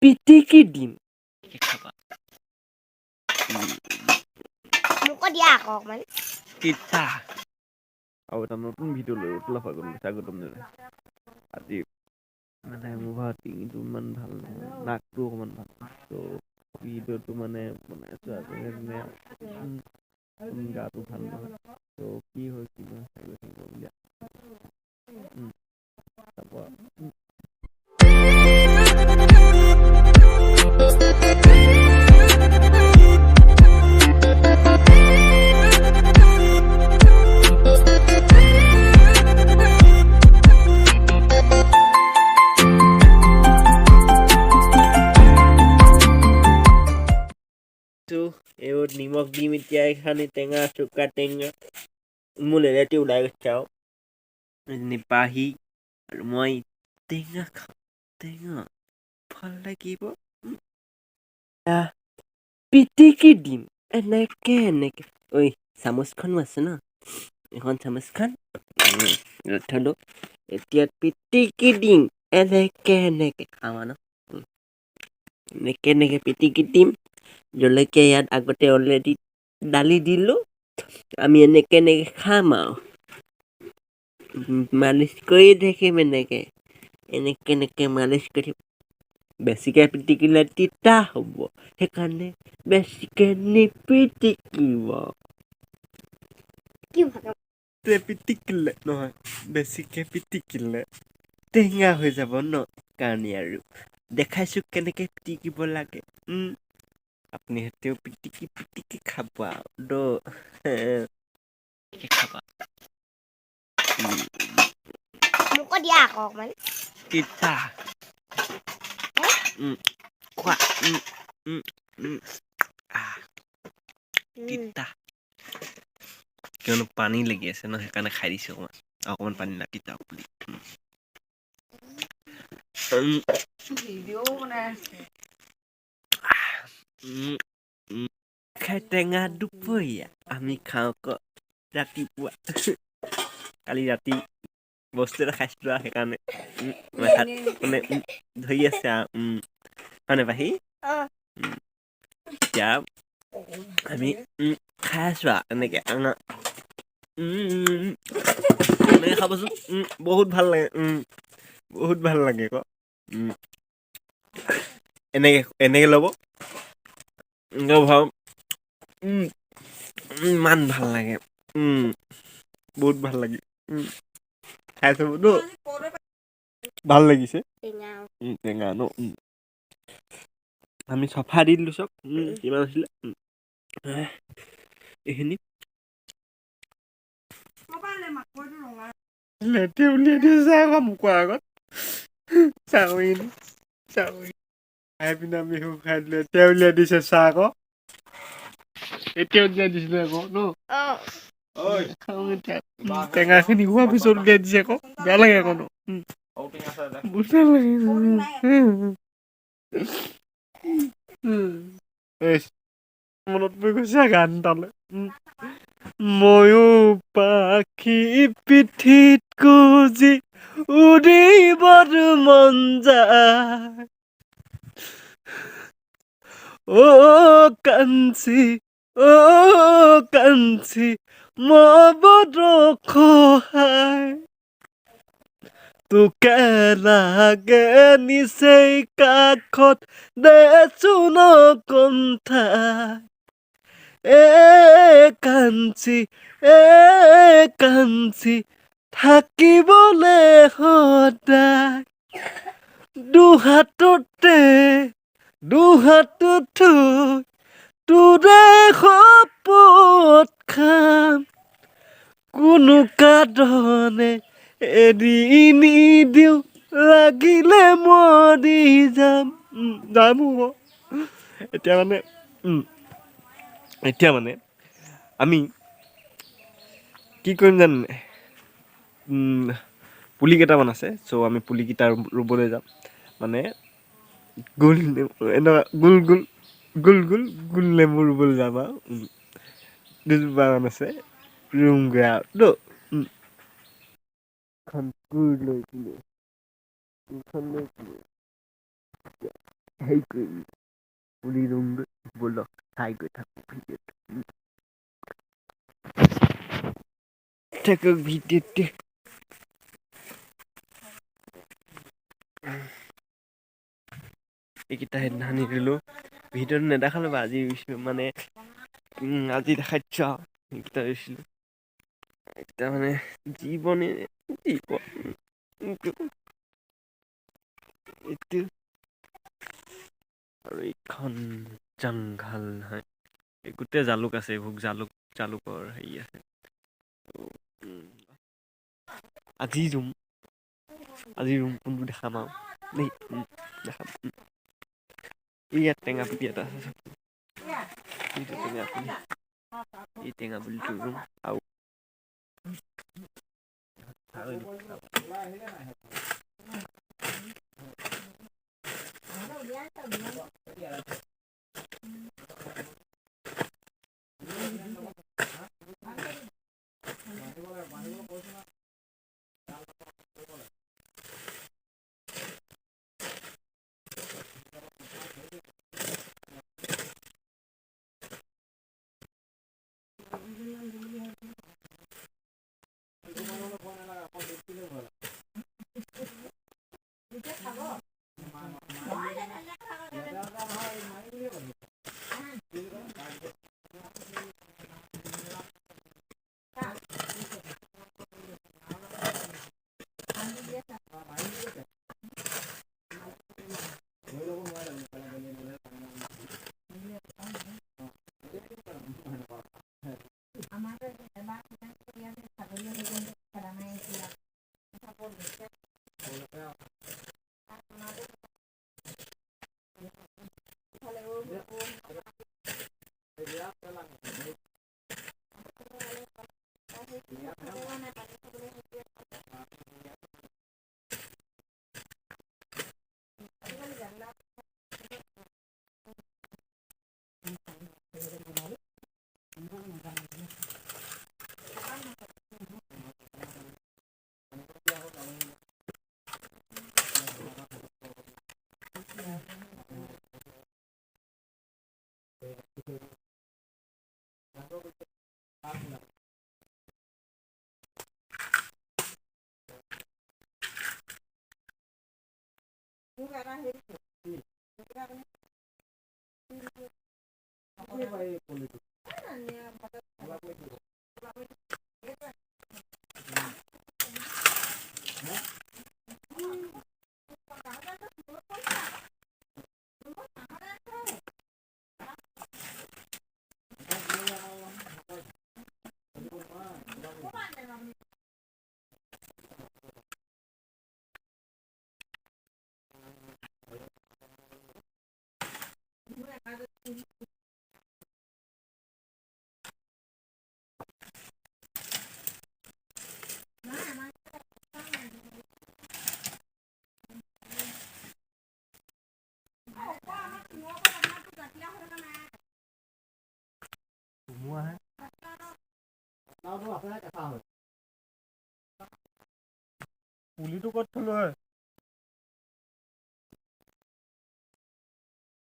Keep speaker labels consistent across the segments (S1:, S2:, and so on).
S1: পিটিকি দিম খাবা
S2: মোক দিয়া আকৌ অকমান
S1: তিতা আৰু এটা নতুন ভিডিঅ' লৈ স্বাগতম আজি মানে মোৰ ঘৰত ডিঙিটো ইমান ভাল নহয় নাকটো অকমান ভাল ত' ভিডিঅ'টো মানে বনাইছো আজি গাটো ভাল নহয় ত' কি হয় কি নহয় চাই গৈ থাকিব দিয়া তাৰপৰা এইবোৰ নিমখ দিম এতিয়া এইখানি টেঙা চুকা টেঙা মোৰ লেৰেটি ওলাই গৈছে আৰু নিপাহি আৰু মই টেঙা খাম টেঙা ভাল লাগিব পিটিকি দিম এনেকে ঐ চামুচখনো আছে ন এখন চামুচখন থলো এতিয়া পিটিকি দিম এনেকে খাওঁ ন এনেকে পিটিকি দিম জলকীয়া ইয়াত আগতে অলৰেডি দালি দিলো আমি এনেকে খাম আৰু মালিচ কৰি থাকিম এনেকে মালিচ কৰি বেছিকে পিটিকিলে তিতা হ'ব সেইকাৰণে বেছিকে নিপিটিকিব পিটিকিলে নহয় বেছিকে পিটিকিলে টেঙা হৈ যাব ন কাৰণে আৰু দেখাইছো কেনেকে পিটিকিব লাগে আপুনি সেতেও পিটিকি খাব দ খাবা
S2: মোক দিয়া আকৌ অকমান
S1: তিতা খোৱা তিতা কিয়নো পানী লাগি আছে ন সেইকাৰণে খাই দিছো অকমান পানী লাগি যাওক বুলি ভিডিঅ' বনাই আছে খাই টেঙা দুপৰীয়া আমি খাওঁ ক ৰাতিপুৱা কালি ৰাতি বস্তু এটা খাইছিলো আৰু সেইকাৰণে মানে ধৰি আছে হয় নাই পাহি এতিয়া আমি খাই আছো এনেকে এনেকে খাবচোন বহুত ভাল লাগে বহুত ভাল লাগে ক এনেকে ল'ব ভাব ইমান ভাল লাগে বহুত ভাল লাগে খাই চাবতো ভাল লাগিছে টেঙা ন আমি চফা দি দিলো চব কিমান আছিলে এইখিনি লেতে উলিয়াই দিছে আকৌ মোকৰ আগত চাওমিন খাই পিনে আমি খাই দিলো এতিয়া উলিয়াই দিছে চাহ আকৌ এতিয়া উলিয়াই দিছিলে আকৌ ন টেঙা খিনি খোৱাৰ পিছত উলিয়াই দিছে আকৌ বেয়া লাগে আকৌ ন মনত পৰি গৈছে গান তালে ময়ো পাখি পিঠিত গুজি উৰিবৰ মন যায় কাঞ্চি কাঞ্চি মই বড় অসহায় তোকে লাগে নিচেই কাষত দেচোন কণ্ঠাই কাঞ্চি থাকিবলে সদায় দুহাতত থৈ তোৰে শপত খাম কোনো কাদনে এৰি নিদিওঁ লাগিলে মৰি যাম এতিয়া মানে আমি কি কৰিম জানে পুলি কেইটামান আছে চ' আমি পুলি কেইটা ৰুবলৈ যাম মানে গোল নেমু ৰুবলৈ যাম আৰু দুজোপা মান আছে ৰুমগৈ আৰু হেৰি বুলি ব'লক চাই গৈ থাকোঁ ভিডিঅ'টো থাকক ভিডিঅ'টো এইকেইটা সেইদিনা নিদিলোঁ ভিডিঅ'টো নেদেখালো বাৰু আজি মানে আজি দেখাই দিছোঁ আৰু এইকেইটা দিছিলোঁ এইকেইটা মানে জীৱনে এইটো আৰু এইখন জংঘল হয় এই গোটেই জালুক আছে এইবোৰ জালুকৰ হেৰি আছে আজি ৰুম কোনটো দেখাম আৰু দেই দেখাম ইয়াত টেঙা পুলি এটা আছে এইটো টেঙা পুলি এই টেঙা পুলিটো ৰুম আৰু পুলিটো ক'ত থলো হয়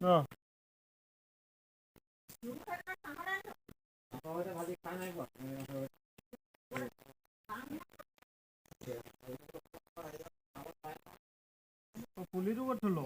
S1: ন পুলিটো ক'ত থলো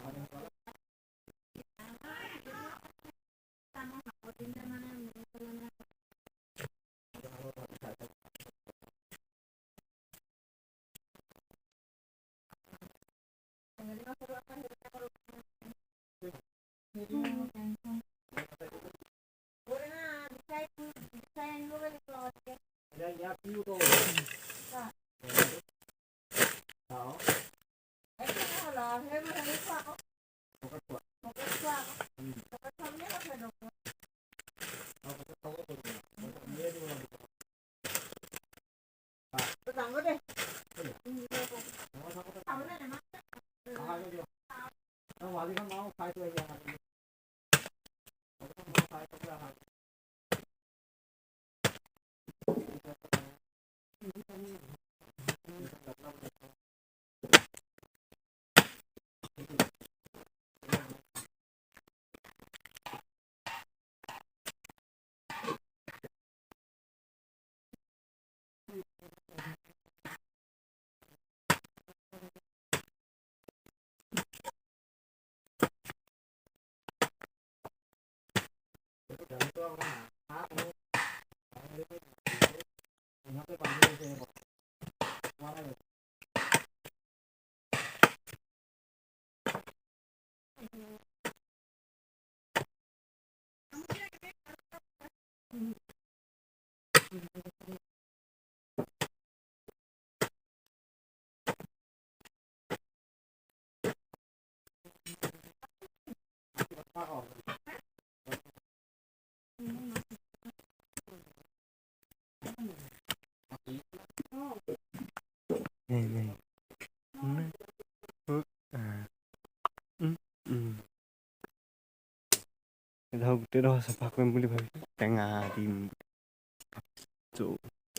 S1: গোটেইডোখৰ চাফা কৰিম বুলি ভাবিছোঁ, টেঙা দিম।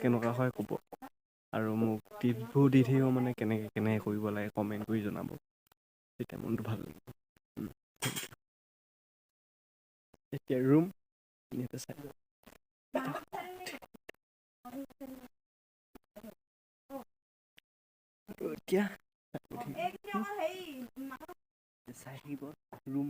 S1: কেনেকুৱা হয় ক'ব, আৰু মোক টিপবোৰ দি থাকিব মানে কেনেকে কৰিব লাগে কমেণ্ট কৰি জনাব, তেতিয়া মনটো ভাল লাগিব। এতিয়া ৰুম এতিয়া চাই থাকিব ৰুম।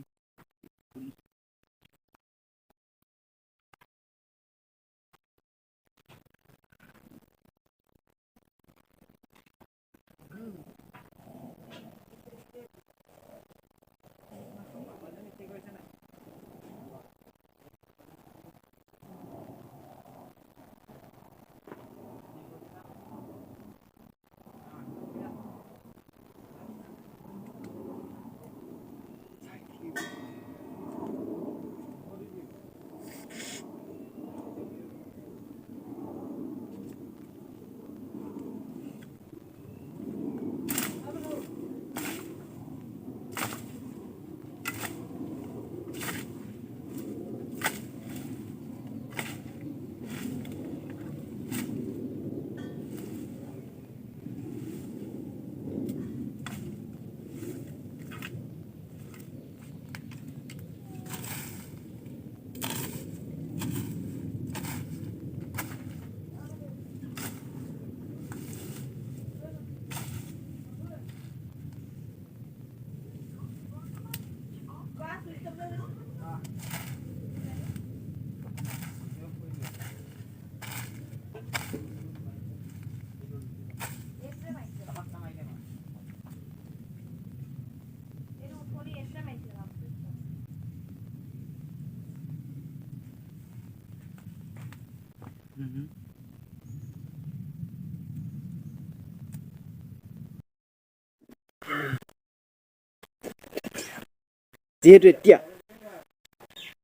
S1: যিহেতু এতিয়া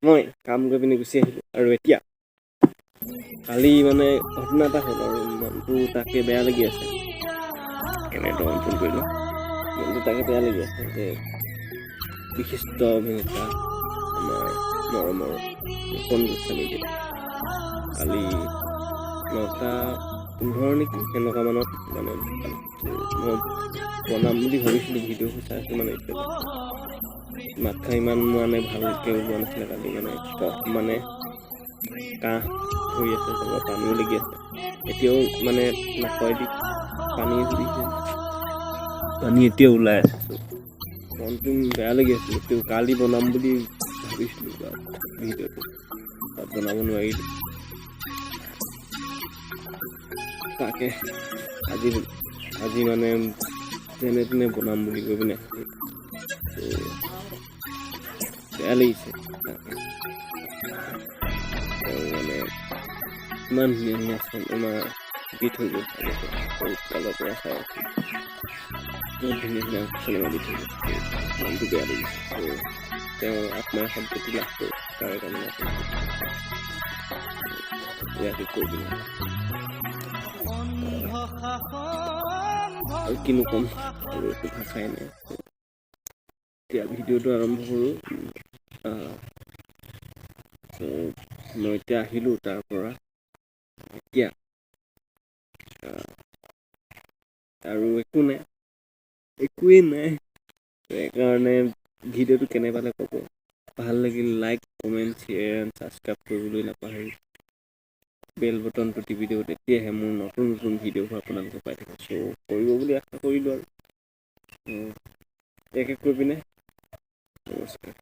S1: মই কাম কৰি পিনি গুচি আহিলোঁ, আৰু এতিয়া কালি মানে ঘটনা এটা হ'ল আৰু মনটো তাকে বেয়া লাগি আছে। কেনেকৈ ফোন কৰিলোঁ, মনটো তাকে বেয়া লাগি আছে যে বিশিষ্ট অভিনেতা আমাৰ মৰমৰ গোস্বামী কালি 9:15 নেকি সেনেকুৱা মানত মানে মই বনাম বুলি ভাবিছিলোঁ, ভিডিঅ' চাইছোঁ মানে মাতষাৰ ইমান মানে ভালকৈ ওলোৱা নাছিলে কালি, মানে কাহ হৈ আছে, পানীও লাগি আছে, এতিয়াও মানে নাকয়েদি পানী এতিয়াও ওলাই আছে। মনটো বেয়া লাগি আছিলে, তেওঁ কালি বনাম বুলি ভাবিছিলোঁ ভিডিঅ'টো, তাত বনাব নোৱাৰিলোঁ। তাকে আজি মানে যেনে তেনে বনাম বুলি কৈ পিনে বেয়া লাগিছে তাকে। মানে ইমান ধুনীয়া চিনেমা দি থৈ গ'ল কালৰ পৰা চাই আছোঁ, বহুত ধুনীয়া চিনেমা দি থৈ গ'ল, মনটো বেয়া লাগিছে। তেওঁৰ আত্মাই সদ্গতি লাভ কৰোঁ তাৰে কামনা কৰিছোঁ। ইয়াকে কৈ পিনে আৰু কিনো ক'ম, আৰু একো ভাষাই নাই। এতিয়া ভিডিঅ'টো আৰম্ভ কৰোঁ। মই এতিয়া আহিলোঁ তাৰ পৰা, এতিয়া আৰু একোৱেই নাই। সেইকাৰণে ভিডিঅ'টো কেনে পালে ক'ব, ভাল লাগিল like, comment, share and subscribe কৰিবলৈ নাপাহৰিব। বেল বটনটো টিপি দিব, তেতিয়াহে মোৰ নতুন ভিডিঅ'বোৰ আপোনালোকে পাই থাকিব। চ' কৰিব বুলি আশা কৰিলোঁ, আৰু এক কৈ পিনে নমস্কাৰ।